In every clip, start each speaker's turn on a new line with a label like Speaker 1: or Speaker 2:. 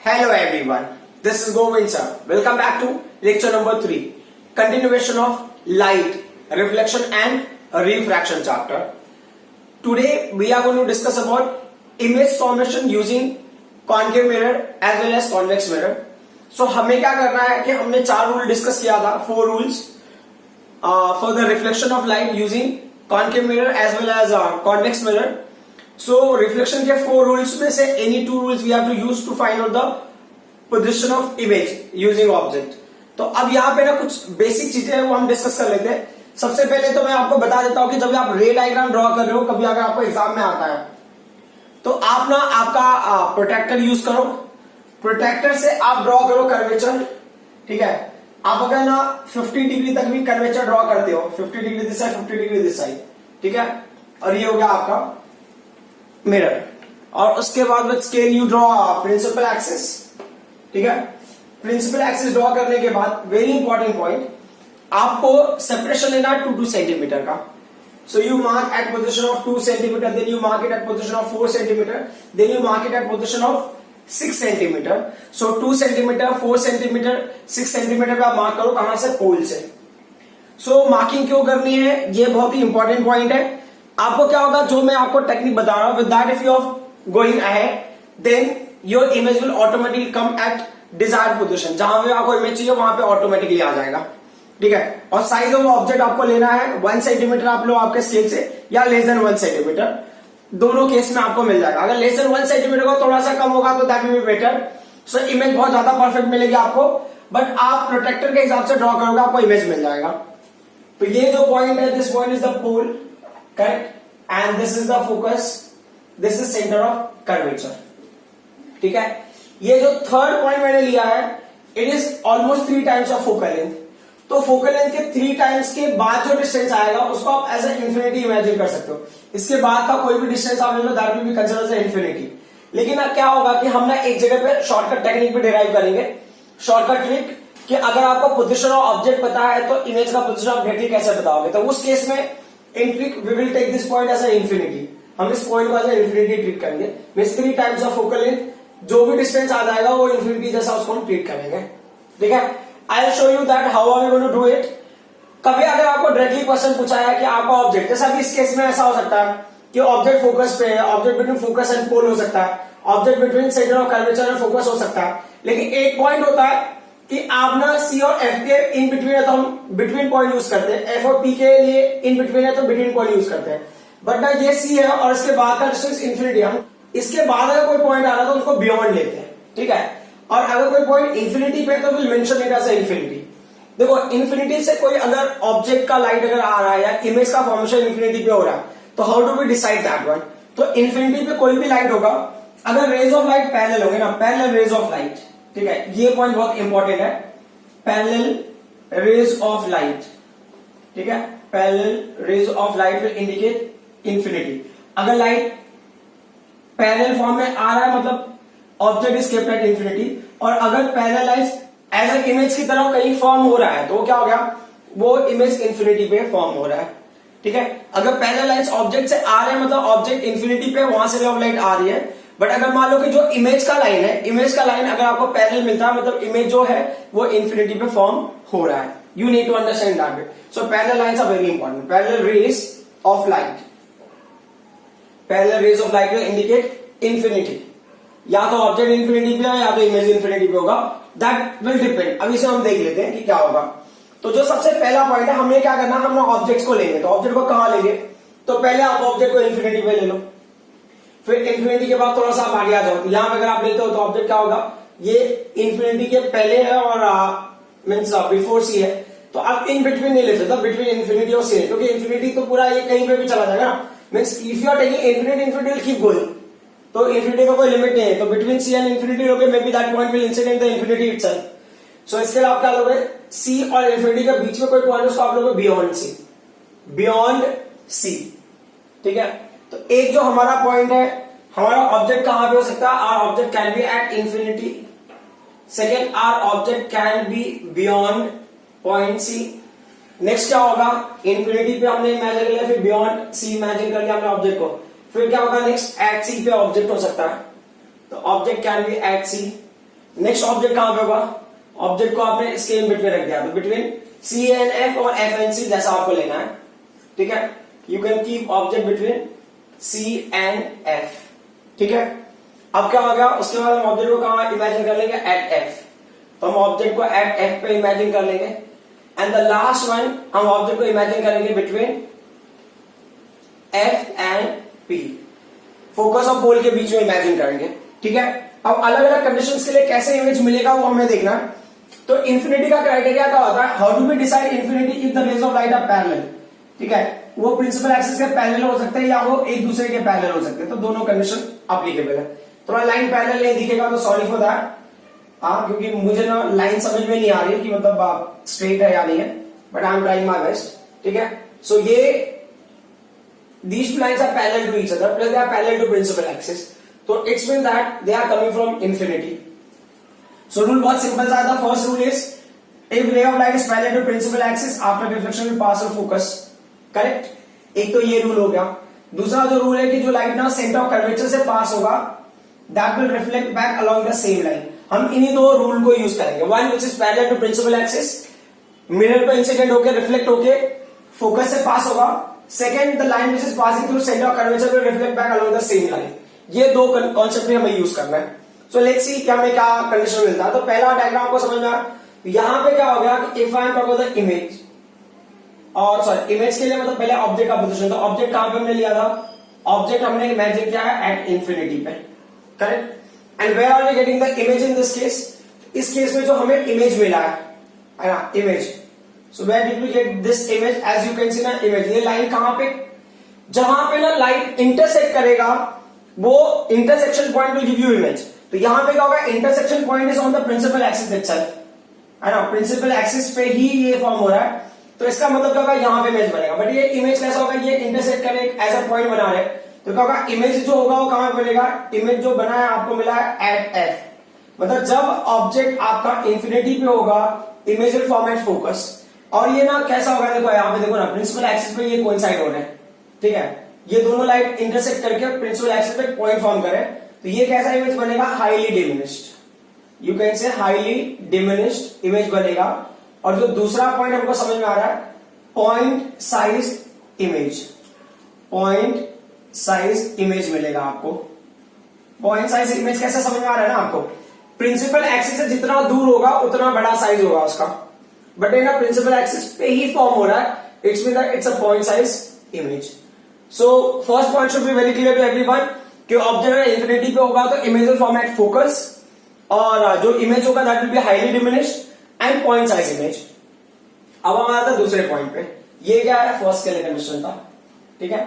Speaker 1: Hello everyone, this is Govind sir. Welcome back to lecture number 3, continuation of light, reflection and refraction chapter. Today we are going to discuss about image formation using concave mirror as well as convex mirror. So हमें क्या करना है कि हमने 4 rule discuss किया था, 4 rules for the reflection of light using concave mirror as well as convex mirror. So reflection के 4 rules में से any 2 rules we have to use to find out the position of image using object. तो अब यहाँ पे ना कुछ basic चीजें हैं वो हम डिस्कस कर लेते हैं. सबसे पहले तो मैं आपको बता देता हूँ कि जब आप रे डायग्राम ड्रॉ कर रहे हो, कभी अगर आपको एग्जाम में आता है तो आप ना आपका प्रोटेक्टर यूज करो. प्रोटेक्टर से आप ड्रॉ करो कर्वेचर. ठीक है, आप अगर ना 50 डिग्री तक भी कर्वेचर ड्रॉ करते हो, 50 degree this side 50 degree this side. ठीक है, और ये हो गया आपका मिरर. और उसके बाद with scale you draw principal axis. ठीक है, प्रिंसिपल एक्सिस ड्रॉ करने के बाद वेरी इंपॉर्टेंट पॉइंट, आपको सेपरेशन लेना है 2 सेंटीमीटर का. So you mark at position of 2 centimetre, then you mark it at position of 4 centimetre, then you mark it at position of 6 centimetre. So 2 centimetre, 4 centimetre, 6 centimetre पे आप mark करो. कहां से? पोल से. सो मार्किंग क्यों करनी है, ये बहुत ही इंपॉर्टेंट पॉइंट है. आपको क्या होगा, जो मैं आपको टेक्निक बता रहा हूं, with that if you are going ahead then your image will automatically come at desired position. जहां पे आपको इमेज चाहिए वहां पे ऑटोमेटिकली आ जाएगा. ठीक है, और साइज ऑफ ऑब्जेक्ट आपको लेना है 1 सेंटीमीटर आप लो आपके स्केल से, या लेस देन 1 सेंटीमीटर. दोनों केस में आपको मिल जाएगा. अगर लेस देन 1 सेंटीमीटर को थोड़ा सा कम होगा तो that will be better. So image बहुत ज्यादा परफेक्ट मिलेगी आपको, बट आप प्रोटेक्टर के हिसाब से ड्रॉ करोगे आपको इमेज मिल जाएगा. तो ये जो पॉइंट है, this point is the pole, correct, and this is the focus, this is centre of curvature. ठीक है, ये जो थर्ड पॉइंट मैंने लिया है, it is almost 3 times of focal length. तो फोकल लेंथ के 3 टाइम्स के बाद जो डिस्टेंस आएगा उसको आप एज ए इंफिनिटी इमेजिन कर सकते हो. इसके बाद का कोई भी डिस्टेंस आप ले लो, that will be considered as infinity. लेकिन अब क्या होगा कि हम ना एक जगह पे शॉर्टकट टेक्निक पे डिराइव करेंगे. शॉर्टकट ट्रिक कि अगर आपको पोजीशन ऑफ ऑब्जेक्ट पता है तो इमेज का पोजीशन आप डायरेक्टली कैसे बताओगे. तो उस केस में in trick we will take this point as a infinity. हम इस पॉइंट को एज ए इंफिनिटी ट्रीट करेंगे. Means 3 times of focal length, जो भी डिस्टेंस आ जाएगा वो इंफिनिटी जैसा उसको हम ट्रीट करेंगे. ठीक है, I will show you that how are we going to do it. कभी अगर आपको डायरेक्टली क्वेश्चन पूछा है कि आपका ऑब्जेक्ट, जैसा कि इस केस में ऐसा हो सकता है कि ऑब्जेक्ट फोकस पे है, object between focus and pole हो सकता है, object between centre of curvature and focus हो सकता है. लेकिन एक पॉइंट होता है कि आप ना सी और एफ के इन बिटवीन है तो हम बिटवीन पॉइंट यूज करते हैं, एफ और पी के लिए इन बिटवीन है तो बिटवीन पॉइंट यूज करते हैं. बट ना ये सी है और इसके बाद का डिस्टेंस इंफिनिटी, हम इसके बाद अगर कोई पॉइंट आ रहा है तो उसको बियॉन्ड लेते हैं. ठीक है, और अगर कोई पॉइंट इंफिनिटी पे तो will mention it as infinity. देखो, इंफिनिटी से कोई अगर ऑब्जेक्ट का लाइट अगर आ रहा है या इमेज का फॉर्मेशन इंफिनिटी पे हो रहा है तो how do we decide that one. तो इंफिनिटी पे कोई भी लाइट होगा, अगर रेज ऑफ लाइट पैरेलल होंगे ना, पैरेलल रेज ऑफ लाइट. ठीक है, ये पॉइंट बहुत इंपॉर्टेंट है, पैरेलल रेज ऑफ लाइट. ठीक है, parallel rays of light will indicate infinity. अगर लाइट पैरेलल फॉर्म में आ रहा है मतलब object is kept at infinity, और अगर पैरेललाइज एज ए इमेज की तरह कहीं फॉर्म हो रहा है तो क्या हो गया, वो इमेज इंफिनिटी पे फॉर्म हो रहा है. ठीक है, अगर पैरेललाइज ऑब्जेक्ट से आ रहे हैं मतलब ऑब्जेक्ट इंफिनिटी पे, वहां से रे ऑफ लाइट आ रही है. बट अगर मान लो कि जो इमेज का लाइन है, इमेज का लाइन अगर आपको पैरेलल मिलता है मतलब इमेज जो है वो इंफिनिटी पे फॉर्म हो रहा है. You need to understand that way. So parallel lines are very important. Parallel rays of light, parallel rays of light will indicate infinity. या तो ऑब्जेक्ट इंफिनिटी पे है या तो इमेज इंफिनिटी पे होगा, दैट विल डिपेंड. अभी से हम देख लेते हैं कि क्या होगा. तो जो सबसे पहला पॉइंट है, हमें क्या करना है, हम ऑब्जेक्ट्स को लेंगे. तो ऑब्जेक्ट को कहां लेंगे, तो पहले आप ऑब्जेक्ट को इंफिनिटी पे ले लो, फिर इंफिनिटी के बाद थोड़ा सा आप आगे आ जाओ. यहां पे अगर आप लेते हो तो ऑब्जेक्ट क्या होगा, ये इंफिनिटी के पहले है और मीन्स बिफोर सी है. तो आप इन बिटवीन नहीं ले सकते, बिटवीन इंफिनिटी और सी, क्योंकि इंफिनिटी तो पूरा ये कहीं पे भी चला जाएगा ना. Means if you are taking infinity, infinity will keep going. तो इंफिनिटी का कोई लिमिट नहीं है. तो बिटवीन सी एंड इंफिनिटी लोगे, may be that point will incide in the infinity itself. So इसके लिए आप क्या लोगे, सी और इंफिनिटी के बीच में कोई पॉइंट उसको आप लोगे बियॉन्ड सी, बियॉन्ड सी. ठीक है, तो एक जो हमारा पॉइंट है, हमारा ऑब्जेक्ट कहां पे हो सकता है, our object can be at infinity. Second, our object can be beyond point C. Next क्या होगा, इंफिनिटी पे हमने इमेजिन कर लिया, फिर बियॉन्ड सी इमेजिन कर लिया हमने ऑब्जेक्ट को. फिर क्या होगा नेक्स्ट, एट सी पे ऑब्जेक्ट हो सकता है. तो object can be at C. Next object कहां पे होगा, ऑब्जेक्ट को आपने इसके इन बिटवीन रख दिया, तो बिटवीन सी एंड एफ और एफ एंड सी जैसा आपको लेना है, ठीक है। You can keep object between C and F, ठीक है। अब क्या हो गया, उसके बाद हम ऑब्जेक्ट को कहां इमेजिन कर लेंगे, एट एफ, तो हम ऑब्जेक्ट को एट एफ पे इमेजिन कर लेंगे। एंड द लास्ट वन हम ऑब्जेक्ट को इमेजिन करेंगे between F and P, focus और पोल के बीच में इमेजिन करेंगे, ठीक है। अब अलग अलग कंडीशंस के लिए कैसे इमेज मिलेगा वो हमें देखना है। तो इंफिनिटी का क्राइटेरिया क्या होता है, how do we decide infinity if the rays of light are parallel, ठीक है। वो प्रिंसिपल एक्सिस के पैरेलल हो सकते हैं या वो एक दूसरे के पैरेलल हो सकते हैं, तो दोनों कंडीशन एप्लीकेबल है। थोड़ा लाइन पैरेलल नहीं दिखेगा तो सॉरी फॉर दैट, क्योंकि मुझे ना लाइन समझ में नहीं आ रही है कि मतलब स्ट्रेट है या नहीं है, but I am trying my best, ठीक है। सो ये these two lines are parallel to each other plus they are parallel to principal axis, so it's mean that they are coming from infinity. So rule बहुत simple सा था. First rule is if ray of light is parallel to principal axis after reflection will pass through focus, correct. एक तो ये rule हो गया. दूसरा जो रूल है कि जो लाइट ना सेंटर ऑफ कर्वेचर से पास होगा that will reflect back along the same line. हम इन्हीं दो रूल को यूज करेंगे. One which is parallel to principal axis, mirror पे इंसिडेंट होके रिफ्लेक्ट होके फोकस से पास होगा. Second the line which is passing through centre of curvature will reflect back along the same line. ये दो concept भी हमें यूज करना है. सो लेट्स सी क्या हमें क्या कंडीशन मिलता है. तो पहला डायग्राम को समझ में आया. यहां पे क्या हो गया कि if I am talking the image, और सॉरी इमेज के लिए मतलब पहले ऑब्जेक्ट का पोजीशन. तो ऑब्जेक्ट कहां पे हमने लिया था, ऑब्जेक्ट हमने इमेजिन किया है एट इंफिनिटी पे, correct. And where are we getting the image in this case. इस केस में जो हमें इमेज मिला है ना, image. So where did we get this image? As you can see ना इमेज, ये लाइन कहां पे, जहां पे ना लाइट इंटरसेक्ट करेगा वो intersection point will give you image. तो यहां पे क्या होगा, intersection point is on the principal axis itself, है ना. प्रिंसिपल एक्सिस पे ही ये फॉर्म हो रहा है. तो इसका मतलब क्या होगा, यहां पे इमेज बनेगा. बट ये इमेज कैसा होगा, ये इंटरसेक्ट करे एज अ पॉइंट बना रहे. तो क्या होगा, इमेज जो होगा वो कहां बनेगा, इमेज जो बना है आपको मिला है एट एफ. मतलब जब ऑब्जेक्ट आपका इंफिनिटी पे होगा image will form at focus. और ये ना कैसा होगा, देखो यहाँ पे देखो ना, प्रिंसिपल एक्सिस पे ये कोइंसाइड हो रहे हैं, ठीक है. ये दोनों लाइट इंटरसेक्ट करके प्रिंसिपल एक्सिस पे पॉइंट फॉर्म करें. तो ये कैसा इमेज बनेगा, हाईली डिमिनिश्ड. यू कैन से हाईली डिमिनिश्ड इमेज बनेगा. और जो दूसरा पॉइंट हमको समझ में आ रहा है, point size image. Point size image मिलेगा आपको. पॉइंट साइज इमेज कैसा समझ में आ रहा है ना आपको, प्रिंसिपल एक्सिस से जितना दूर होगा उतना बड़ा साइज होगा उसका. बट इन प्रिंसिपल एक्सिस पे ही फॉर्म हो रहा है. It's mean that it's a point size image. So first point should be very clear to everyone कि ऑब्जेक्ट अगर इंफिनिटी पे होगा तो image will form at focus, और जो इमेज होगा that will be highly diminished and point size image. अब हम आते हैं दूसरे पॉइंट पे. ये क्या है, फर्स्ट के लिए कंडीशन था, ठीक है.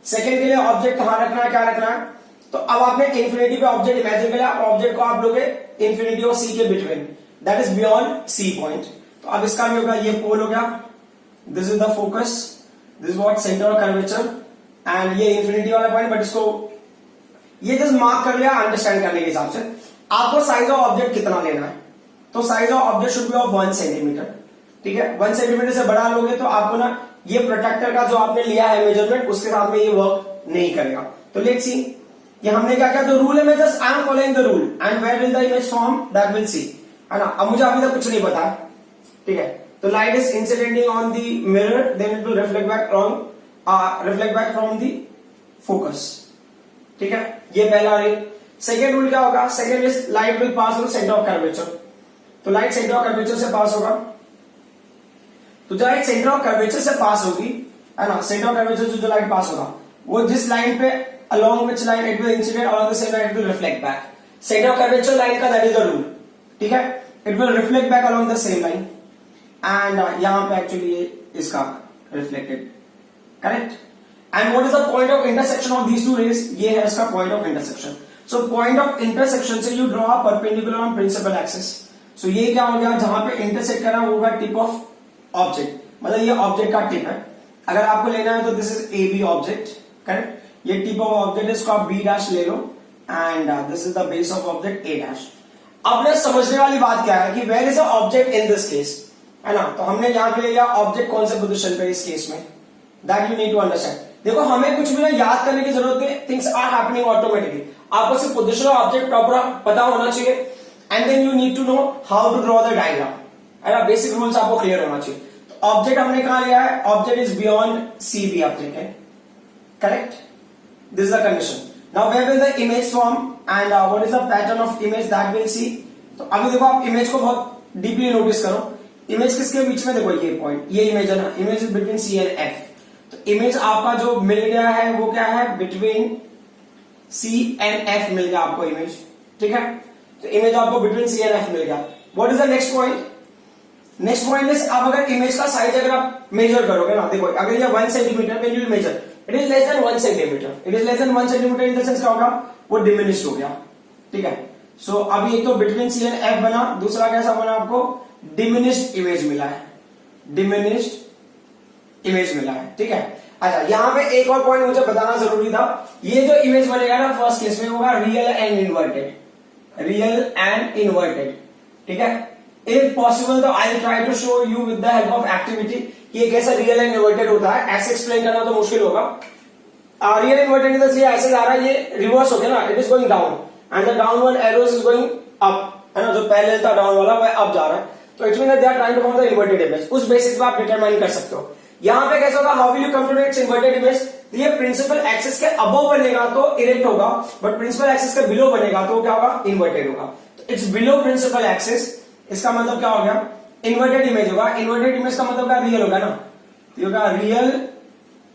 Speaker 1: सेकेंड के लिए ऑब्जेक्ट कहां रखना है, क्या रखना है. तो अब आपने इंफिनिटी पे ऑब्जेक्ट इमेजिन किया, ऑब्जेक्ट को आप लोगे इंफिनिटी और सी के between, that is beyond C point. तो अब इसका भी होगा, ये पोल हो गया, this is the focus, this what centre of curvature, and ये इंफिनिटी वाला पॉइंट. बट इसको ये जस्ट मार्क कर लिया अंडरस्टैंड करने के हिसाब से. आपको साइज ऑफ ऑब्जेक्ट कितना लेना है, तो size of object should be of 1 centimetre, ठीक है. 1 सेंटीमीटर से बड़ा लोगे तो आपको ना ये प्रोटेक्टर का जो आपने लिया है मेजरमेंट उसके साथ में ये वर्क नहीं करेगा. तो लेट्स सी, ये हमने क्या किया, जो रूल है मैं just I am following the rule and where will the image form that will see, है ना. अब मुझे अभी तक कुछ नहीं पता, ठीक है. तो light is incidenting on the mirror, then it will reflect back from the focus, ठीक है. ये पहला रूल. सेकेंड रूल क्या होगा, second is light will pass through centre of curvature. तो लाइट सेंटर ऑफ कर्वेचर से पास होगा. तो जो लाइट सेंटर ऑफ कर्वेचर से पास होगी, है ना, सेंटर ऑफ कर्वेचर जो लाइट पास होगा वो जिस लाइन पे along which line it will incident along the same line it will reflect back. Center of curvature line का that is the rule, ठीक है. It will reflect back along the same line and यहाँ पे actually ये इसका reflected, correct. And what is the point of intersection of these two rays? ये है इसका point of intersection. So point of intersection से you draw a perpendicular on principal axis. So ये क्या हो गया, जहां पे intersect करा वो होगा tip of object, मतलब ये object का tip है. अगर आपको लेना है तो this is AB object, correct. ये टिप ऑफ ऑब्जेक्ट है, इसको आप बी डैश ले लो and this is the base of object A dash. अब ने समझने वाली बात क्या है कि where is a object in this case, है ना. तो हमने यहां पे ले लिया ऑब्जेक्ट कौन से पोजीशन पे इस केस में, that you need to understand. देखो हमें कुछ भी ना याद करने की जरूरत है, थिंग्स आर हैपनिंग ऑटोमेटिकली. आपको सिर्फ पोजीशन ऑफ ऑब्जेक्ट प्रॉपर पता होना चाहिए. And then you need to know how to draw the diagram, है ना, बेसिक रूल्स आपको क्लियर होना चाहिए। तो ऑब्जेक्ट हमने कहा लिया है, object is beyond C B object है, correct, this is the condition. Now where will the image form and what is the pattern of image that will see. तो अभी देखो आप इमेज को बहुत डीपली नोटिस करो, इमेज किसके बीच में, देखो ये पॉइंट, ये इमेज है ना, image is between C and F. तो इमेज आपका जो मिल गया है वो क्या है, बिटवीन सी एंड एफ मिल गया आपको इमेज, ठीक है। तो इमेज आपको बिटवीन सी एंड एफ मिल गया। What is the next point, next point is आप अगर इमेज का साइज अगर आप मेजर करोगे ना, देखो अगर ये 1 centimetre when you measure it is less than 1 centimetre, it is less than 1 centimetre in the sense क्या होगा, वो डिमिनिश्ड हो गया, ठीक है। सो अभी एक तो बिटवीन सी एंड एफ बना, दूसरा कैसा बना, आपको डिमिनिश्ड इमेज मिला है, डिमिनिश्ड इमेज मिला है, ठीक है। अच्छा, यहां पे एक और पॉइंट मुझे बताना जरूरी था, ये जो इमेज बनेगा ना फर्स्ट केस में होगा real and inverted, real and inverted, ठीक है। इफ पॉसिबल तो I try to show you with the help of activity ये कैसा रियल एंड इन्वर्टेड होता है, ऐसे एक्सप्लेन करना तो मुश्किल होगा। Real inverted in the sense ऐसे जा रहा है, ये रिवर्स हो गया ना, it is going down and the downward arrows is going up, है ना, जो पहले था डाउन वाला वह अप जा रहा है, तो it means they are trying to form the inverted image, उस बेसिस पे आप डिटरमाइन कर सकते हो। यहां पे कैसा होगा, how will you come to its inverted image, ये प्रिंसिपल एक्सिस के अबव बनेगा तो इरेक्ट होगा, बट प्रिंसिपल एक्सिस के बिलो बनेगा तो क्या होगा, इन्वर्टेड होगा। तो इट्स बिलो प्रिंसिपल एक्सिस, इसका मतलब क्या हो गया, इन्वर्टेड इमेज होगा। इन्वर्टेड इमेज का मतलब क्या, रियल होगा ना, तो होगा रियल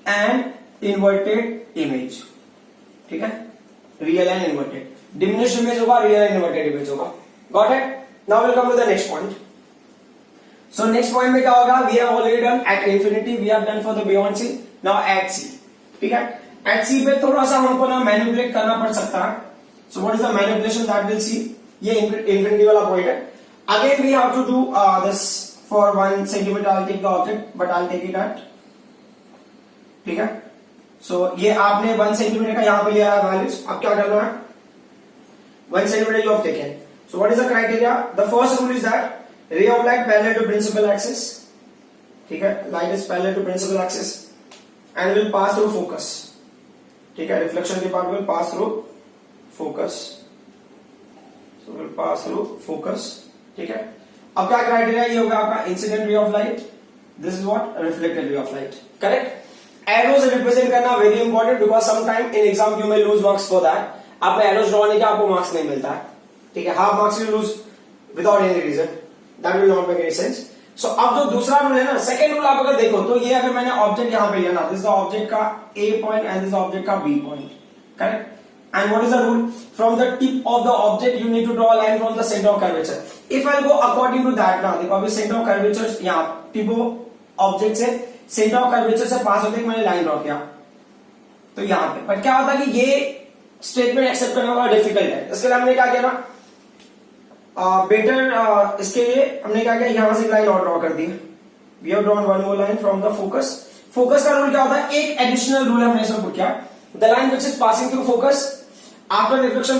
Speaker 1: एंड इन्वर्टेड इमेज, ठीक है, real and inverted. Diminished image होगा, रियल एंड इन्वर्टेड इमेज होगा, got it. Now will come to the next point. So next point में क्या होगा, we have already done at infinity, we have done for the beyond C, now at C, ठीक है। Eight सी पे थोड़ा सा हमको ना मैनिपुलेट करना पड़ सकता है। So what is the manipulation that will see, ये इंफिनिटी वाला पॉइंट है। Again we have to do this for 1 centimetre, I take the object but I take it at, ठीक है। सो ये आपने 1 सेंटीमीटर का यहां पे लिया है वैल्यूज, अब क्या करना है, 1 centimetre you have taken. So what is the criteria, the first rule is that ray of light parallel to principal axis, ठीक है, light is parallel to principal axis and will pass through focus, ठीक है, reflection के part will pass through focus, so will pass through focus, ठीक है। अब क्या criteria, ये होगा आपका incident ray of light, this is what, reflected ray of light, correct. Arrows represent करना very important because some time in exam you may lose marks for that, आपने arrows draw नहीं किया आपको मार्क्स नहीं मिलता है, ठीक है, half marks you lose without any reason, that will not make any sense. So अब जो दूसरा रूल है ना, सेकंड रूल आप अगर देखो तो ये अगर मैंने ऑब्जेक्ट यहां पे लिया ना, दिस इज द ऑब्जेक्ट का A point and this object का B point, correct. And what is the rule, from the tip of the object you need to draw a line from the centre of curvature. If I go according to that ना, देखो अभी centre of curvature यहां tip of object से centre of curvature से pass होते मैंने line draw किया, तो यहां पे बट क्या होता है कि ये स्टेटमेंट एक्सेप्ट करना बड़ा डिफिकल्ट है, इसके लिए हमने क्या किया ना, बेटर इसके लिए हमने क्या किया, यहां से लाइन और ड्रॉ कर दी, we have drawn one more line from the focus. Focus का रूल क्या होता है, एक एडिशनल रूल हमने इसमें पुट किया, the line which is passing through focus after reflection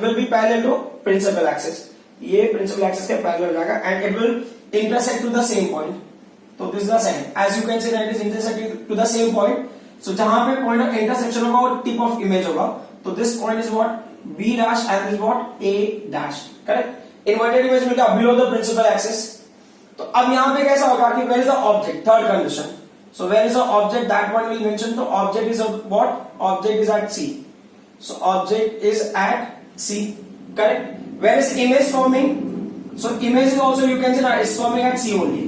Speaker 1: will be parallel to principal axis, ये प्रिंसिपल एक्सिस के पैरेलल हो जाएगा and it will intersect to the same point, तो this is the same, as you can see that is intersecting to the same point. So जहां पे point of intersection होगा वो tip of image होगा, तो this point is what, B dash and this what, A dash, correct. Inverted image मिलता है below the principal axis. तो अब यहां पे कैसा होगा कि where is the object, third condition, so where is the object, that one will mention, तो object is what, object is at C, so object is at C, correct. Where is image forming, so image is also you can say is forming at C only,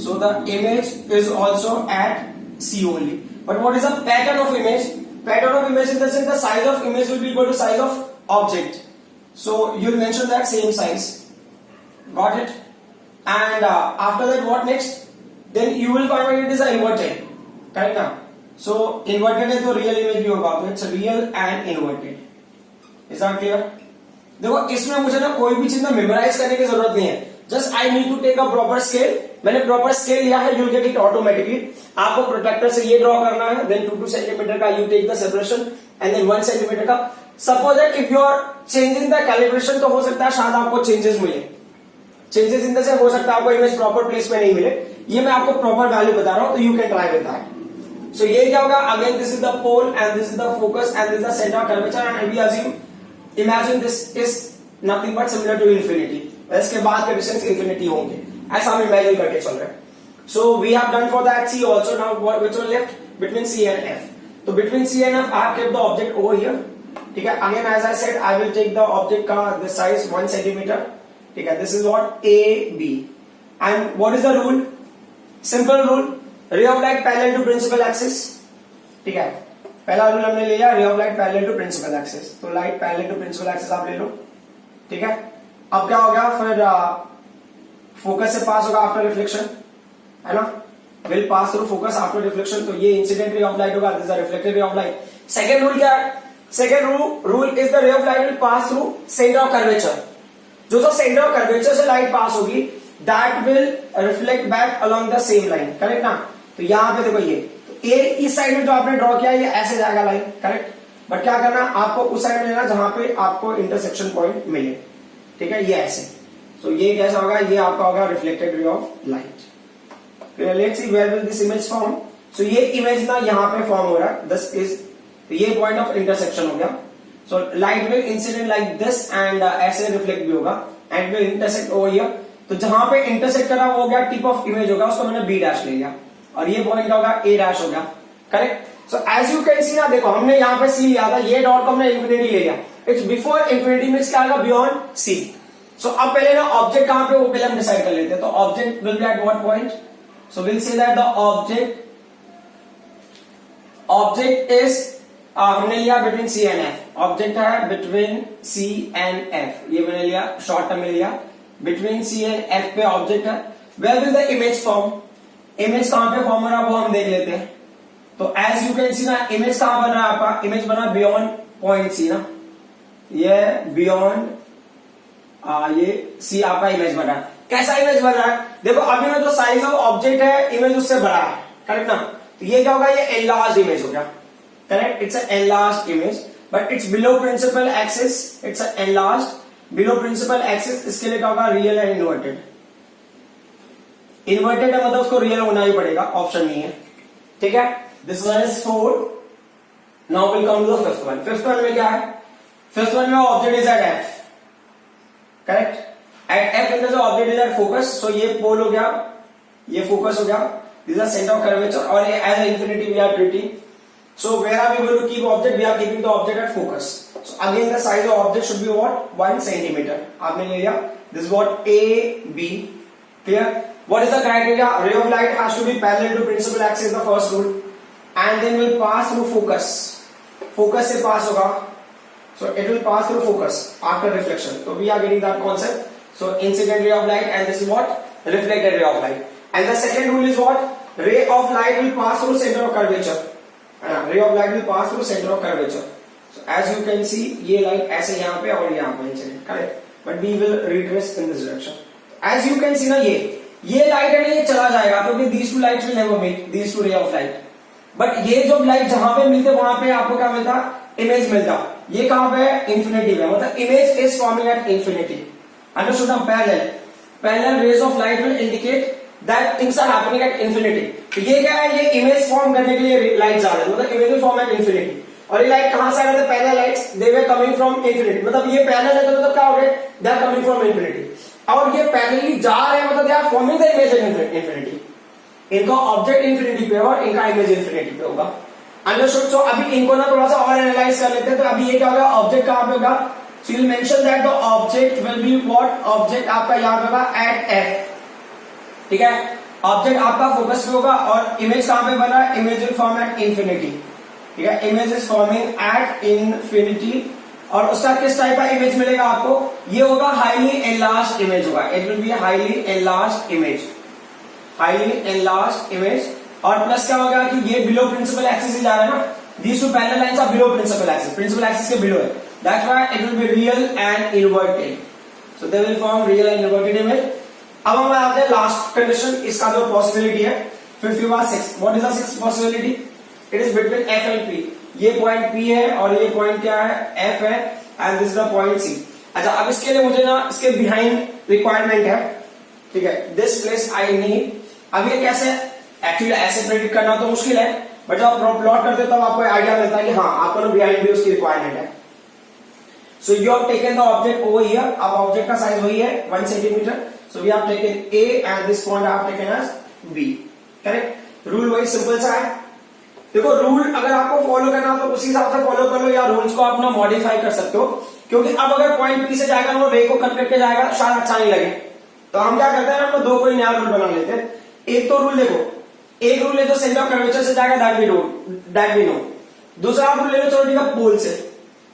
Speaker 1: so the image is also at C only, but what is the pattern of image, pattern of image in the sense the size of image will be equal to size of object, so you'll mention that same size, got it, and after that what next, then you will find out it is a inverted, correct ना, so inverted है तो real image भी होगा, तो it's real and inverted, is that clear। देखो इसमें मुझे ना कोई भी चीज ना मेमोराइज करने की जरूरत नहीं है, just I need to take a proper scale, मैंने प्रॉपर स्केल लिया है, you'll get it automatically। आपको प्रोटेक्टर से ये ड्रॉ करना है, देन 2 सेंटीमीटर का you take the separation and then 1 centimetre का, suppose that if you are changing the calibration तो हो सकता है शायद आपको चेंजेस मिले, चेंजेस इन द सेंस हो सकता है आपको इमेज प्रॉपर प्लेस में नहीं मिले, ये मैं आपको प्रॉपर वैल्यू बता रहा हूं, तो you can try with that. So ये क्या होगा, again this is the pole and this is the focus and this is the centre of curvature and we assume, imagine this is nothing but similar to infinity, इसके बाद के distance infinity होंगे, ऐसा हम imagine करके चल रहे हैं. So we have done for that C also. Now which one left between C and F. तो between C and F I have kept the object over here. ठीक है. Again as I said I will take the object का this size 1 centimeter. ठीक है. This is what A B. And what is the rule? Simple rule. Ray of light parallel to principal axis. ठीक है. पहला rule हमने ले लिया, ray of light parallel to principal axis. तो light parallel to principal axis आप ले लो. ठीक है. अब क्या हो गया फिर फोकस से पास होगा आफ्टर रिफ्लेक्शन, है ना. will pass through focus after reflection. तो ये इंसिडेंट रे ऑफ लाइट होगा, this is a reflected ray of light. Second rule क्या है? सेकंड रूल इज द रे of light will pass through centre of curvature. जो centre of curvature से light pass होगी that will reflect back along the same line, correct ना. तो यहां पे देखो ये तो ए इस साइड में जो आपने ड्रॉ किया ये ऐसे जाएगा लाइन, करेक्ट. बट क्या करना आपको उस साइड में लेना जहां पे आपको इंटरसेक्शन पॉइंट मिले. ठीक है. ये ऐसे. तो ये कैसा होगा? ये आपका होगा reflected ray of light. Let's see where will this image form. So ये इमेज ना यहाँ पे फॉर्म हो रहा है. This is ये पॉइंट ऑफ इंटरसेक्शन हो गया. So light will incident like this and ऐसे रिफ्लेक्ट भी होगा and will intersect over here. तो जहां पे इंटरसेक्ट करा वो हो गया टिप ऑफ इमेज होगा, उसको मैंने B डैश ले लिया और ये पॉइंट क्या होगा? A डैश हो गया, correct. So as you can see ना, देखो हमने यहाँ पे C लिया था, ये डॉट को हमने इंफिनिटी ले लिया. It's before infinity मींस क्या आएगा? Beyond C. So अब पहले ना ऑब्जेक्ट कहां पे वो पहले हम डिसाइड कर लेते हैं. तो object will be at what point? So we'll say that the object is हमने लिया between C and F. Object है between C and F. ये मैंने लिया शॉर्ट टर्म में लिया. between C and F पे ऑब्जेक्ट है. Where will the image form? Image कहां पे फॉर्म हो रहा है वो हम देख लेते हैं. तो as you can see ना इमेज कहां बन रहा है आपका? इमेज बना बियॉन्ड पॉइंट C ना. ये बियॉन्ड ये C आपका इमेज बना है. कैसा इमेज बन रहा है? देखो अभी ना जो साइज ऑफ ऑब्जेक्ट है इमेज उससे बड़ा है, करेक्ट ना. तो ये क्या होगा? ये एनलार्ज्ड इमेज हो गया, correct. It's a enlarged image but it's below principal axis. It's a enlarged below principal axis. इसके लिए क्या होगा? Real and inverted. इन्वर्टेड है मतलब उसको रियल होना ही पड़ेगा, ऑप्शन नहीं है. ठीक है. This one is 4. Now will come to the fifth one. Fifth one में क्या है? फिफ्थ वन में object is at F, correct. At F in the object is at focus. So ये पोल हो गया, ये फोकस हो गया. This is the center of curvature और ये as an infinity we are treating. So where are we going to keep object? We are keeping the object at focus. So again the size of object should be what? 1 centimeter. आपने ले लिया. This is what A B. Clear? What is the criteria? Ray of light has to be parallel to principal axis, the first rule, and then will pass through focus. Focus से pass होगा. So it will pass through focus after reflection. So we are getting that concept. So incident ray of light and this is what? Reflected ray of light. And the second rule is what? Ray of light will pass through center of curvature. Ray of light will pass through center of curvature. So as you can see, ये light ऐसे यहाँ पे और यहाँ पे incident, correct? But we will retrace in this direction. As you can see ना ये light है ना ये चला जाएगा क्योंकि these two lights will never meet, these two ray of light. But ये जो light जहाँ पे मिलते वहां पे आपको क्या मिलता? Image मिलता. ये कहाँ पे? Infinity में. मतलब image is forming at infinity. Understood now? Parallel rays of light will indicate that things are happening at infinity. तो ये क्या है? ये इमेज फॉर्म करने के लिए लाइट्स आ रहे हैं, मतलब image will form at infinity. और ये लाइट कहां से आ रहे थे? Parallel lights, they were coming from infinity. मतलब ये पैरेलल है तो मतलब क्या हो गए? They are coming from infinity. और ये पैरेलली जा रहे हैं मतलब they are forming the image at infinity. इनका ऑब्जेक्ट इंफिनिटी पे और इनका इमेज इंफिनिटी पे होगा. अंडरस्टूड? सो अभी इनको ना थोड़ा सा और एनालाइज कर लेते हैं. तो अभी ये क्या होगा? ऑब्जेक्ट कहां पे होगा? So you will mention that the object will be what? Object आपका यहाँ पे होगा at F. ठीक है. ऑब्जेक्ट आपका फोकस पे होगा और इमेज कहां पे बना? Image will form at infinity. ठीक है. Image is forming eight infinity और उसका किस टाइप का इमेज मिलेगा आपको? ये होगा हाईली एनलार्ज्ड इमेज होगा. It will be highly enlarged image. Highly enlarged image और प्लस क्या होगा कि ये बिलो प्रिंसिपल एक्सिस ही जा रहा है ना. These two parallel lines are below principal axis. Principal axis के below है. That's why it will be real and inverted. So they will form real and inverted image. अब हम आते हैं लास्ट कंडीशन. इसका जो पॉसिबिलिटी है 56. What is the sixth possibility? It is between F and P. ये point P है और ये पॉइंट क्या है? F है and this is the point C. अच्छा अब इसके लिए मुझे ना इसके बिहाइंड रिक्वायरमेंट है. ठीक है. This place I need. अब ये कैसे? एक्चुअली ऐसे प्रेडिक्ट करना तो मुश्किल है बट जब आप प्लॉट करते हो तब आपको आइडिया मिलता है कि हाँ आपको ना बिहाइंड भी उसकी रिक्वायरमेंट है. So you have taken the object over here. अब ऑब्जेक्ट का साइज वही है 1 centimetre. So we have taken A and this point I have taken as B. Correct. Rule वही सिंपल सा है. देखो रूल अगर आपको फॉलो करना हो तो उसी हिसाब से फॉलो कर लो या रूल्स को आप ना मॉडिफाई कर सकते हो. क्योंकि अब अगर पॉइंट पी से जाएगा वो रे को कट करके जाएगा शायद अच्छा नहीं लगे. तो हम क्या करते हैं हम दो कोई नया रूल बना लेते हैं. एक तो रूल देखो, एक रूल है जो सेंटर ऑफ कर्वेचर से जाएगा दैट वी नो. दूसरा रूल ले लो चलो ठीक है पोल से.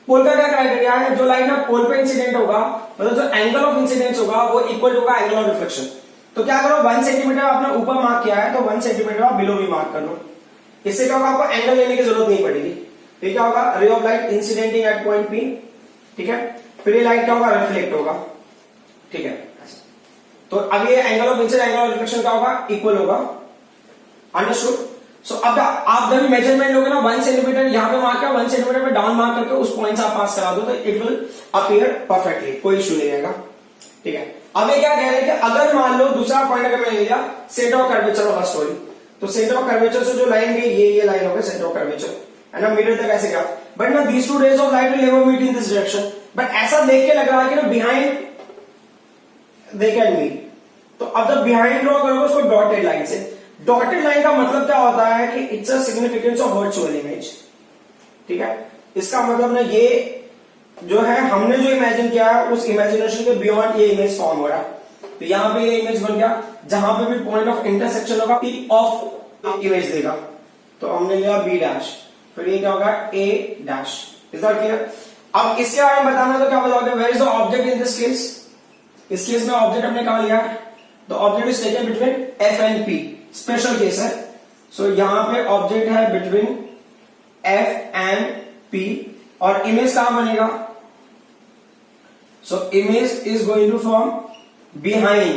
Speaker 1: पोल का क्या क्राइटेरिया है, जो लाइन ऑफ पोल पे इंसिडेंट होगा मतलब जो एंगल ऑफ इंसिडेंस होगा वो इक्वल होगा एंगल ऑफ रिफ्लेक्शन. तो क्या करो 1 सेंटीमीटर आपने ऊपर मार्क किया है तो 1 सेंटीमीटर आप बिलो भी मार्क कर लो. इससे क्या होगा आपको एंगल लेने की जरूरत नहीं पड़ेगी. तो क्या होगा ray of light incidenting at point P. ठीक है. फिर ये लाइट क्या होगा रिफ्लेक्ट होगा. ठीक है. तो अब ये angle of incident angle of reflection क्या होगा इक्वल होगा. अंडरस्टूड. सो अब आप जब मेजरमेंट लोगे ना 1 सेंटीमीटर यहाँ पे मार्क किया 1 सेंटीमीटर पे डाउन मार्क करके उस पॉइंट से आप पास करा दो तो इट विल अपीयर परफेक्टली, कोई इशू नहीं रहेगा. ठीक है. अब ये क्या कह रहे हैं कि अगर मान लो दूसरा पॉइंट अगर मैंने लिया centre of curvature of story, तो सेंटर ऑफ कर्वेचर से जो लाइन गई ये लाइन हो गई सेंटर ऑफ कर्वेचर है ना. मिरर तक ऐसे गया बट ना these two rays of light will never meet in this direction. But ऐसा देख के लग रहा है कि ना बिहाइंड दे कैन मीट. तो अब जब बिहाइंड ड्रॉ करोगे उसको डॉटेड लाइन से. डॉटेड लाइन का मतलब क्या होता है कि it's a significance of virtual image. ठीक है. इसका मतलब ना ये जो है हमने जो इमेजिन किया है उस इमेजिनेशन के बियॉन्ड ये इमेज फॉर्म हो रहा है. तो यहां पे ये इमेज बन गया जहां पे भी पॉइंट ऑफ इंटरसेक्शन होगा पी ऑफ इमेज देगा. तो हमने लिया बी डैश, फिर ये क्या होगा A dash. Is that clear. अब इसके बारे में बताना तो क्या बताओगे where is the object in this case. इस केस में ऑब्जेक्ट हमने कहा लिया the object is taken between F and P. Special case है. सो यहां पे ऑब्जेक्ट है बिटवीन एफ एंड पी और इमेज कहां बनेगा. So image is going to form behind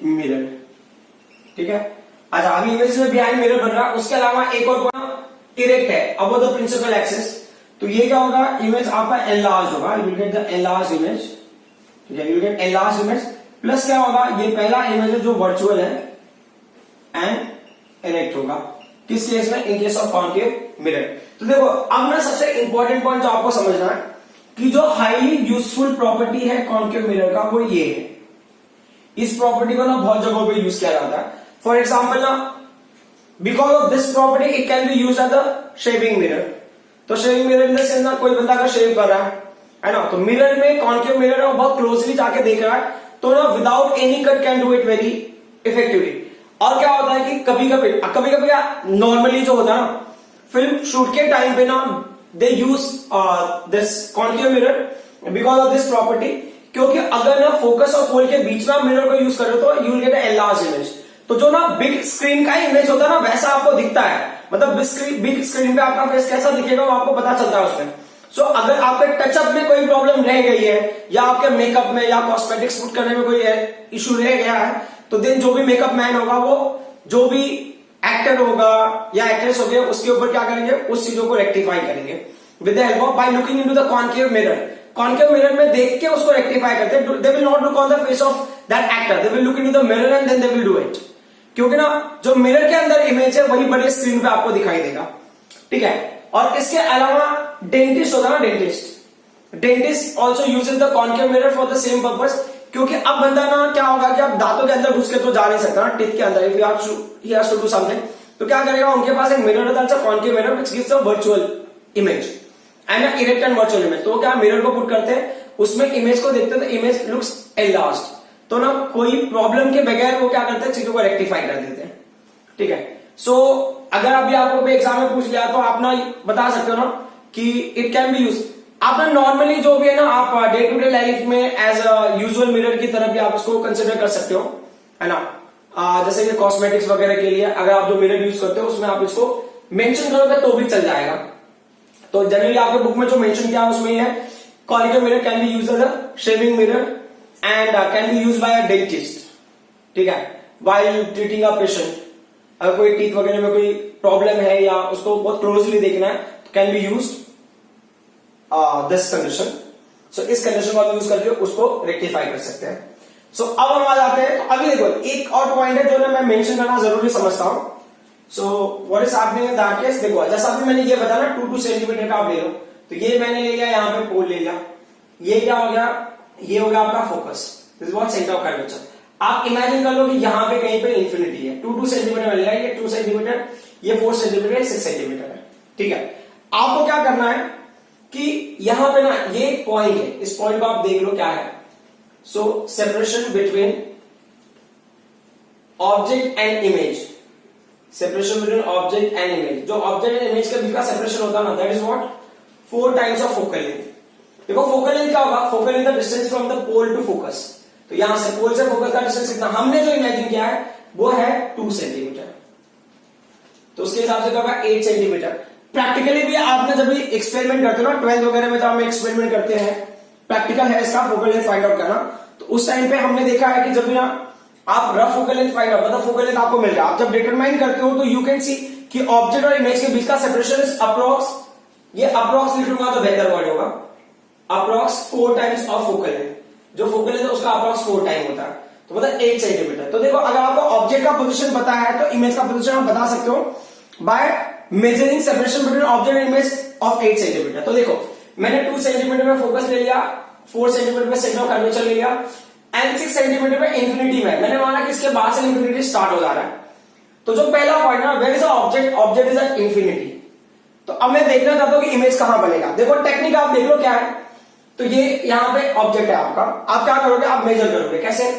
Speaker 1: mirror. ठीक है. अच्छा अभी इमेज में बिहाइंड मिरर बन रहा. उसके अलावा एक और पॉइंट इरेक्ट है अबव द प्रिंसिपल एक्सिस. तो ये क्या होगा इमेज आपका एनलार्ज होगा. You will get the enlarge image. ठीक है. You will get enlarge image plus क्या होगा ये पहला इमेज है जो वर्चुअल है एंड इरेक्ट होगा. किस केस में in case of concave mirror. तो देखो अब ना सबसे इंपॉर्टेंट पॉइंट जो आपको समझना है कि जो हाईली यूजफुल प्रॉपर्टी है कॉन्केव मिरर का वो ये है. इस प्रॉपर्टी को ना बहुत जगहों पे यूज किया जाता है. फॉर एग्जाम्पल ना because of this property it can be use as a shaving mirror. तो shaving mirror in the sense ना कोई बंदा अगर शेव कर रहा है ना तो मिरर में कॉन्केव मिरर है बहुत क्लोजली जाके देख रहा है तो ना without any cut can do it very effectively. और क्या होता है कि कभी कभी नॉर्मली जो होता है ना फिल्म शूट के टाइम पे ना they use this concave mirror because of this property. क्योंकि अगर ना फोकस और पोल के बीच में आप मिरर को यूज कर रहे हो तो you will get an large image. तो जो ना बिग स्क्रीन का इमेज होता है ना वैसा आपको दिखता है. मतलब बिग स्क्रीन पे आपका फेस कैसा दिखेगा वो आपको पता चलता है उसमें. सो अगर आपके टचअप में कोई प्रॉब्लम रह गई है या आपके मेकअप में या कॉस्मेटिक्स पुट करने में कोई इशू रह गया है तो देन जो भी मेकअप मैन होगा वो जो भी एक्टर होगा या एक्ट्रेस होगी उसके ऊपर क्या करेंगे उस चीजों को रेक्टिफाई करेंगे with the help of by looking into the concave mirror. Concave mirror में देख के उसको रेक्टिफाई करते हैं. They will not look on the face of that actor, they will look into the mirror and then they will do it. क्योंकि ना जो mirror के अंदर इमेज है वही बड़े स्क्रीन पे आपको दिखाई देगा. ठीक है. और इसके अलावा डेंटिस्ट होता है ना dentist also uses the concave mirror for the same purpose. क्योंकि अब बंदा ना क्या होगा कि अब दांतों के अंदर घुस के तो जा नहीं सकता ना टीथ के अंदर. If he has to do something तो क्या करेगा उनके पास एक मिरर होता है concave mirror which gives a virtual image and a erect and virtual image. तो क्या मिरर को पुट करते हैं उसमें इमेज को देखते हैं तो इमेज लुक्स एनलार्ज्ड. तो ना कोई प्रॉब्लम के बगैर वो क्या करते हैं चीजों को रेक्टिफाई कर देते हैं. ठीक है. सो अगर अभी आपको कोई एग्जाम में पूछ लिया तो आप ना बता सकते हो ना कि इट कैन बी यूज. आप ना नॉर्मली जो भी है ना आप डे टू डे लाइफ में एज अ यूजुअल मिरर की तरह भी आप इसको कंसिडर कर सकते हो है ना. जैसे कि कॉस्मेटिक्स वगैरह के लिए अगर आप जो मिरर यूज करते हो उसमें आप इसको मेंशन करोगे तो भी चल जाएगा. तो जनरली आपके बुक में जो मेंशन किया है उसमें है concave mirror can be use as a shaving mirror and can be use by a dentist. ठीक है. While treating a patient. अगर कोई टीथ वगैरह में कोई प्रॉब्लम है या उसको बहुत क्लोजली देखना है तो can be use this condition. So इस कंडीशन को आप यूज करके उसको रेक्टिफाई कर सकते हैं. सो अब हम आ जाते हैं. तो अभी देखो एक और पॉइंट है जो ना मैं मेंशन करना जरूरी समझता हूं. सो what is happening in that case. देखो जैसा अभी मैंने ये बताया ना 2 सेंटीमीटर का आप ले लो तो ये मैंने ले लिया, यहाँ पे पोल ले लिया, ये क्या हो गया, ये हो गया आपका focus, this what centre of curvature. आप इमेजिन कर लो कि यहाँ पे कहीं पे इंफिनिटी है, 2 सेंटीमीटर मिल रहा है, ये 2 सेंटीमीटर, ये 4 सेंटीमीटर, 6 सेंटीमीटर है, ठीक है। आपको क्या करना है कि यहां पे ना ये पॉइंट है, इस पॉइंट को आप देख लो क्या है। So separation between object and image, separation between object and image, जो ऑब्जेक्ट एंड इमेज के बीच का सेपरेशन होता है ना, that is what 4 times of focal length. देखो फोकल लेंथ क्या होगा, focal length the distance from the pole to focus, तो यहां से पोल से फोकस का डिस्टेंस कितना, हमने जो इमेजिन किया है वो है 2 सेंटीमीटर, तो उसके हिसाब से क्या होगा 8 सेंटीमीटर। प्रैक्टिकली भी आपने जब भी एक्सपेरिमेंट करते हो ना 12th वगैरह में, जब हम एक्सपेरिमेंट करते हैं, प्रैक्टिकल है इसका फोकल लेंथ फाइंड आउट करना, तो उस टाइम पे हमने देखा है कि जब भी ना आप rough focal length find out, मतलब फोकल लेंथ आपको मिल रहा है, आप जब डिटरमाइन करते हो तो यू कैन सी कि ऑब्जेक्ट और इमेज के बीच का सेपरेशन इज अप्रोक्स, ये अप्रोक्स लिखूंगा तो बेहतर वर्ड होगा, approx 4 times of focal length, जो फोकल लेंथ है उसका अप्रोक्स 4 टाइम होता है, तो मतलब 8 सेंटीमीटर। तो देखो अगर आपको ऑब्जेक्ट का पोजीशन पता है तो इमेज का पोजीशन आप बता सकते हो by measuring separation between object and image of 8 centimetre. तो देखो मैंने 2 सेंटीमीटर में फोकस ले लिया, 4 सेंटीमीटर में सेंटर ऑफ कर्वेचर ले लिया, एंड 6 सेंटीमीटर में इंफिनिटी में मैंने माना कि इसके बाद से इंफिनिटी स्टार्ट हो जा रहा है। तो जो पहला पॉइंट है, where is object, object is at infinity. तो अब मैं देखना चाहता हूं कि इमेज कहां बनेगा। देखो टेक्निक आप देख लो क्या है, तो ये यहां पे ऑब्जेक्ट है आपका, आप क्या करोगे, आप मेजर करोगे, कैसे,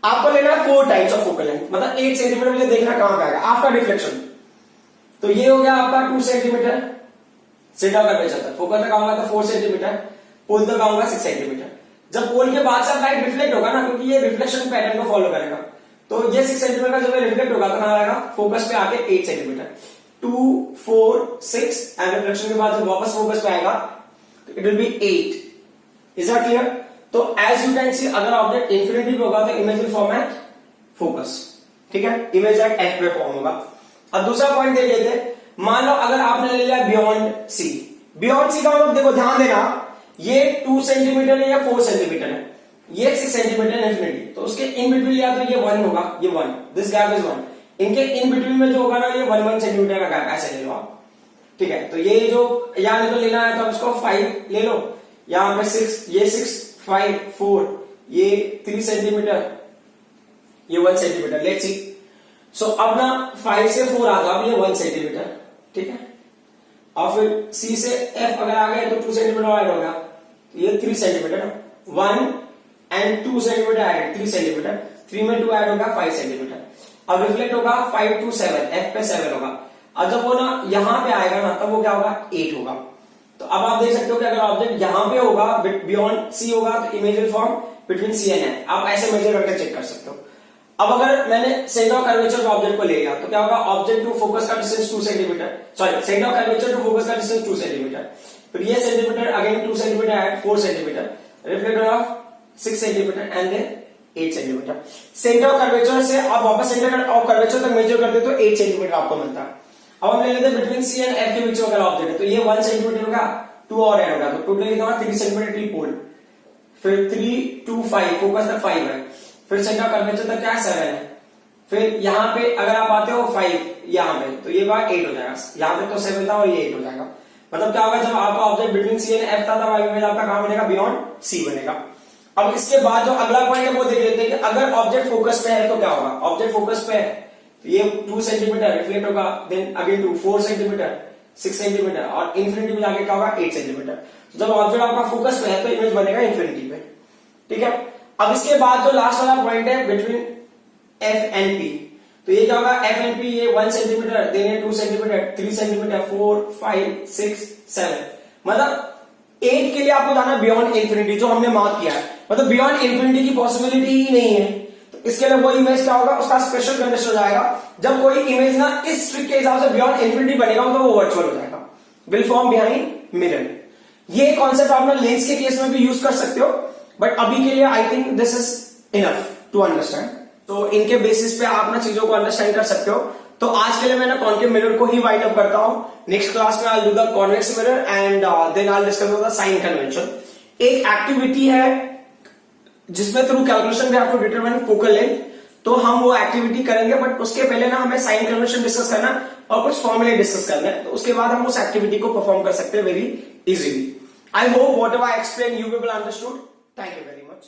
Speaker 1: आपको लेना है 4 टाइम्स ऑफ फोकल लेंथ, मतलब 8 सेंटीमीटर मुझे देखना कहां पे आएगा आफ्टर डिफ्लेक्शन। तो ये हो गया आपका 2 सेंटीमीटर सेंटर कर्वेचर तक, फोकस तक आऊंगा तो 4 सेंटीमीटर, पोल तक आऊंगा 6 सेंटीमीटर। जब पोल के बाद से लाइट रिफ्लेक्ट होगा ना, क्योंकि ये रिफ्लेक्शन पैटर्न को फॉलो करेगा, तो ये 6 सेंटीमीटर जब रिफ्लेक्ट होगा तो कहां आएगा, फोकस पे आके 8 सेंटीमीटर, 2 4 6 एंड रिफ्लेक्शन के बाद जब वापस फोकस पे आएगा तो it will be 8। Is that clear? तो एज यू कैन सी अगर ऑब्जेक्ट इंफिनिटी पे होगा तो image will form at focus, ठीक है, इमेज एट एफ पे फॉर्म होगा। अब दूसरा पॉइंट देख लेते हैं, मान लो अगर आपने ले लिया बियॉन्ड सी, बियॉन्ड सी का मतलब देखो ध्यान देना, ये 2 सेंटीमीटर है या 4 सेंटीमीटर है, ये 6 सेंटीमीटर इंफिनिटी, तो उसके इन बिटवीन लिया तो ये 1 होगा, ये 1, दिस गैप इज 1, इनके इन बिटवीन में जो होगा ना ये 1 सेंटीमीटर का गैप, ऐसे ले लो आप, ठीक है। तो ये जो यहां तो लेना है तो इसको 5 ले लो, यहां पे 6, ये 6 5 4, ये 3 सेंटीमीटर, ये 1 सेंटीमीटर, लेट्स सी। सो अब ना 5 से 4 आ गया, अब ये 1 सेंटीमीटर, ठीक है, और फिर C से F अगर आ गए तो 2 सेंटीमीटर ऐड होगा, ये 3 centimetre, 1 and 2 centimetre add, 3 centimetre, 3 में 2 ऐड होगा 5 सेंटीमीटर। अब रिफ्लेक्ट होगा 5 to 7, F पे 7 होगा, और जब वो ना यहां पे आएगा ना तब वो क्या होगा, 8 होगा। तो अब आप देख सकते हो कि अगर ऑब्जेक्ट यहां पे होगा, बियॉन्ड C होगा, तो image will form between C and F, आप ऐसे मेजर करके चेक कर सकते हो। अब अगर मैंने सेंटर ऑफ कर्वेचर के ऑब्जेक्ट को ले लिया तो क्या होगा, ऑब्जेक्ट टू फोकस का distance 2 centimetre, sorry centre of curvature to focus का डिस्टेंस 2 सेंटीमीटर, फिर ये centimetre again 2 centimetre at 4 centimetre, reflector of 6 centimetre and then 8 centimetre. Centre of curvature से आप वापस सेंटर ऑफ कर्वेचर तक मेजर करते तो 8 सेंटीमीटर आपको मिलता है। अब हम ले लेते हैं बिटवीन C एंड F के बीच अगर ऑब्जेक्ट है तो ये 1 सेंटीमीटर होगा, 2 और ऐड होगा, तो टोटल कितना होगा 3 सेंटीमीटर टी पोल, फिर 3 2 5 फोकस तक 5 है, फिर सेंटर ऑफ कर्वेचर तक क्या है 7 है, फिर यहां पे अगर आप आते हो 5 यहां पे तो ये बार 8 हो जाएगा, यहां पे तो 7 था और ये 8 हो जाएगा। मतलब क्या होगा, जब आपका object between C and F था तब इमेज आपका कहां बनेगा, बियॉन्ड C बनेगा। अब इसके बाद जो अगला पॉइंट है वो देख लेते हैं कि अगर ऑब्जेक्ट फोकस पे है तो क्या होगा। ऑब्जेक्ट फोकस पे है तो ये 2 सेंटीमीटर रिफ्लेक्ट होगा, देन अगेन 2 4 सेंटीमीटर 6 सेंटीमीटर और इंफिनिटी में जाके क्या होगा 8 सेंटीमीटर। तो जब ऑब्जेक्ट आपका फोकस पे है तो इमेज बनेगा इंफिनिटी पे, ठीक है। अब इसके बाद जो लास्ट वाला पॉइंट है बिटवीन F एंड P, तो ये क्या होगा, F एंड P, ये 1 सेंटीमीटर, देन ये 2 सेंटीमीटर, 3 सेंटीमीटर, 4 5 6 7, मतलब 8 के लिए आपको जाना बियॉन्ड इंफिनिटी जो हमने मार्क किया है, मतलब बियॉन्ड इंफिनिटी की पॉसिबिलिटी ही नहीं है। तो इसके लिए वो इमेज क्या होगा, उसका स्पेशल कंडीशन हो जाएगा, जब कोई इमेज ना इस ट्रिक के हिसाब से बियॉन्ड इंफिनिटी बनेगा तो वो वर्चुअल हो जाएगा, विल फॉर्म बिहाइंड मिरर। ये कॉन्सेप्ट आप लेंस के केस में भी यूज कर सकते हो, बट अभी के लिए I think this is enough to understand. तो इनके बेसिस पे आप ना चीजों को अंडरस्टैंड कर सकते हो। तो आज के लिए मैंने कॉन्केव मिरर को ही वाइंड अप करता हूं। नेक्स्ट क्लास में I do the convex mirror and then I discuss the sign convention. एक एक्टिविटी है जिसमें through calculation we have to determine focal length. तो हम वो एक्टिविटी करेंगे, बट उसके पहले ना हमें साइन कन्वर्शन डिस्कस करना और कुछ फॉर्मूले डिस्कस करना है, तो उसके बाद हम उस एक्टिविटी को परफॉर्म कर सकते हैं very easily. I hope what ever I explain you people understood. Thank you very much.